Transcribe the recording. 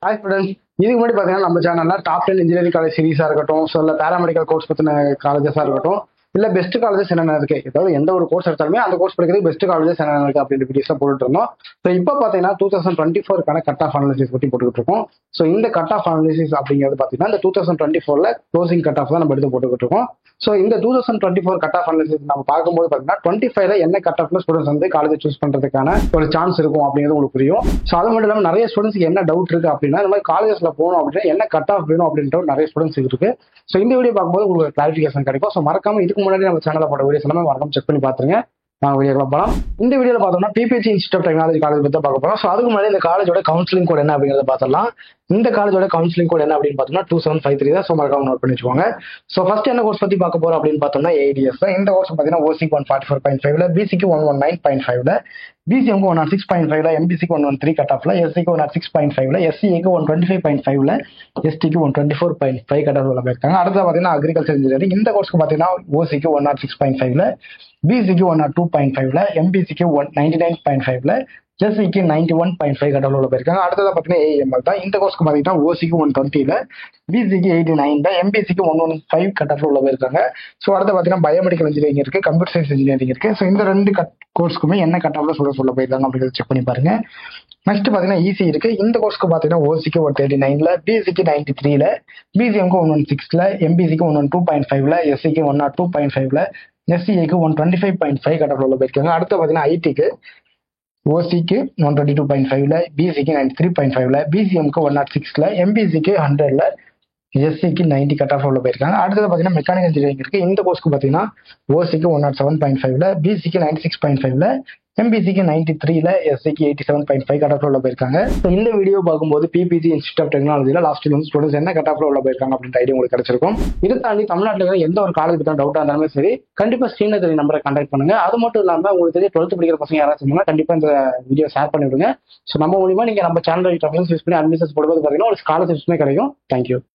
Hi students, இதுக்கு முன்னாடி பார்த்தீங்கன்னா நம்ம சேனல்ல டாப் 10 இன்ஜினியரிங் காலேஜ் சீரிஸா இருக்கட்டும், ஸோ இல்லை பேராமெடிக்கல் கோர்ஸ் பற்றின காலேஜஸாக இருக்கட்டும், இல்லை பெஸ்ட் காலேஜஸ் என்னென்ன இருக்கு, ஏதாவது எந்த ஒரு கோர்ஸ் எடுத்தாலுமே அந்த கோர்ஸ் படிக்கிறது பெஸ்ட் காலேஜஸ் என்னென்ன இருக்கு அப்படின்ற வீடியோஸ்லாம் போட்டுட்டு இருந்தோம். ஸோ இப்போ பார்த்தீங்கன்னா 2024 கட் ஆஃப் அனாலிசிஸ் பற்றி போட்டுக்கிட்டு இருக்கோம். ஸோ இந்த கட் ஆஃப் அனாலிசிஸ் அப்படிங்கிறது பார்த்தீங்கன்னா இந்த 2024 க்ளோசிங் கட் ஆஃப் தான் நம்ம எடுத்து போட்டுக்கிட்டு இருக்கோம். ஸோ இந்த 2024 கட் ஆஃப் அனாலிசிஸ் நம்ம பார்க்கும்போது பார்த்தீங்கன்னா 25 என்ன கட் ஆஃப்ல ஸ்டூடெண்ட்ஸ் வந்து காலேஜ் சூஸ் பண்றதுக்கான ஒரு சான்ஸ் இருக்கும் அப்படிங்கிறது உங்களுக்கு புரியும். ஸோ அது மட்டும் இல்லாமல் நிறைய ஸ்டூடெண்ட்ஸ்க்கு என்ன டவுட் இருக்கு அப்படின்னா, இந்த மாதிரி காலேஜஸ்ல போகணும் அப்படின்னா என்ன கட் ஆஃப் வேணும் அப்படின்ற நிறைய ஸ்டூடெண்ட்ஸ் இருக்கு. ஸோ இந்த வீடியோ பார்க்கும்போது உங்களுக்கு கிளாரிஃபிகேஷன் கிடைக்கும். ஸோ மறக்காம இதுக்கு முன்னாடி நம்ம சேனல்ல போட்ட வீடியோஸ் எல்லாமே மறக்காம செக் பண்ணி பாத்துருங்க. நாங்கள் வீடியோக்குள்ள போகலாம். இந்த வீடியோல பார்த்தோம்னா பிபிஹெச் இன்ஸ்டியூட் ஆஃப் டெக்னாலஜி காலேஜ் பற்றி பார்க்க போறோம். ஸோ அதுக்கு முன்னாடி இந்த காலேஜோட கவுன்சிலிங் கோட் என்ன அப்படிங்கிறத பார்த்துடலாம். இந்த காலேஜோட கவுன்சிலிங் கோட் என்ன அப்படின்னு பார்த்தோம்னா 2753 தான். ஸோ மறக்காம நோட் பண்ணி வச்சுக்கோங்க. ஸோ ஃபர்ஸ்ட் என்ன கோர்ஸ் பத்தி பார்க்க போறோம் அப்படின்னு பார்த்தோம்னா ஏடிஎஸ். இந்த கோர்ஸ் பார்த்தீங்கன்னா ஓசிக்கு 144.5ல, பிசிக்கு 119.5ல, பிசிஎம்க்கு 106.5ல, எம்பிசிக்கு 113 கட் ஆஃப்ல, எஸ்சிக்கு 106.5ல, எஸ்சிஏக்கு 125.5ல, எஸ்டிக்கு 124.5 கட் ஆஃப்ல போயிருக்காங்க. அடுத்து பார்த்தீங்கன்னா அக்ரிகல்ச்சர் இன்ஜினியரிங். இந்த கோர்ஸ்க்கு பார்த்தீங்கன்னா ஓசிக்கு 106.5ல, பிசிக்கு 102.5ல, எம்பிசிக்கு 199.5ல, எஸ்சிக்கு 91.5 கட் ஆஃப்ல போயிருக்காங்க. அடுத்தது பார்த்தீங்கன்னா ஏஎம்எல் தான். இந்த கோர்ஸ்க்கு பார்த்தீங்கன்னா ஓசிக்கு 120ல, பிசிக்கு 89ல, எம்பிசிக்கு 115 கட் ஆஃப்ல போயிருக்காங்க. ஸோ அடுத்து பார்த்தீங்கன்னா பயோமெடிக்கல் இன்ஜினியரிங் இருக்கு, கம்ப்யூட்டர் சயின்ஸ் இன்ஜினியரிங் இருக்கு. ஸோ இந்த ரெண்டு கோர்ஸ்க்குமே என்ன கட் ஆஃப்ல சொல்ல போயிருக்காங்க அப்படிங்கிறத செக் பண்ணி பாருங்க. நெக்ஸ்ட் பார்த்தீங்கன்னா இசி இருக்கு. இந்த கோர்ஸ்க்கு பார்த்தீங்கன்னா ஓசிக்கு 139ல, பிசிக்கு 93ல, பிசிஎம்க்கு 116ல, எம்பிசிக்கு 112.5ல, எஸ்சிக்கு 102.5ல, எஸ்சிஏக்கு 125.5 கட் ஆஃப்ல போயிருக்காங்க. அடுத்து பார்த்தீங்கன்னா ஐடிக்கு ஓசிக்கு 122.5ல, பிசிக்கு 93.5ல, பிசிஎம்க்கு 106ல, எம்பிசிக்கு 100ல, எஸ்சிக்கு 90 கட் ஆஃப் உள்ள போயிருக்காங்க. அடுத்தது பார்த்தீங்கன்னா மெக்கானிக்கல் இன்ஜினியரிங் இருக்கு. இந்த கோர்ஸ்க்கு பார்த்தீங்கன்னா ஓசிக்கு 107.5ல, பிசிக்கு 96.5ல, எம்பிசிக்கு 93ல, எஸ்சிக்கு 87.5 கட் ஆஃப் உள்ள போயிருக்காங்க. ஸோ இந்த வீடியோ பார்க்கும்போது பிபிஜி இன்ஸ்டியூட் ஆஃப் டெக்னாலஜியில் லாஸ்ட் வந்து ஸ்டூடெண்ட்ஸ் என்ன கட் ஆஃப்ல உள்ள போயிருக்காங்க அப்படின்ற ஐடியா உங்களுக்கு கிடைச்சிருக்கும். இதை தாண்டி தமிழ்நாட்டில் இருக்கிற எந்த ஒரு காலேஜ் பற்றி டவுட்டாக இருந்தாலுமே சரி, கண்டிப்பா ஸ்க்ரீன்ல தெரிய நம்பரை கான்டாக்ட் பண்ணுங்க. அது மட்டும் இல்லாமல் உங்களுக்கு தெரிய 12th படிக்கிற பசங்க யாராச்சும் இருந்தாலும் கண்டிப்பா இந்த வீடியோ ஷேர் பண்ணி விடுங்க. ஸோ நம்ம மூலியமா நீங்க நம்ம சேனல் யூஸ் பண்ணி அட்மிஷன்ஸ் போடும்போது பார்த்தீங்கன்னா ஒரு ஸ்காலர்ஷிப்ஸ்மே கிடைக்கும். தேங்க்யூ.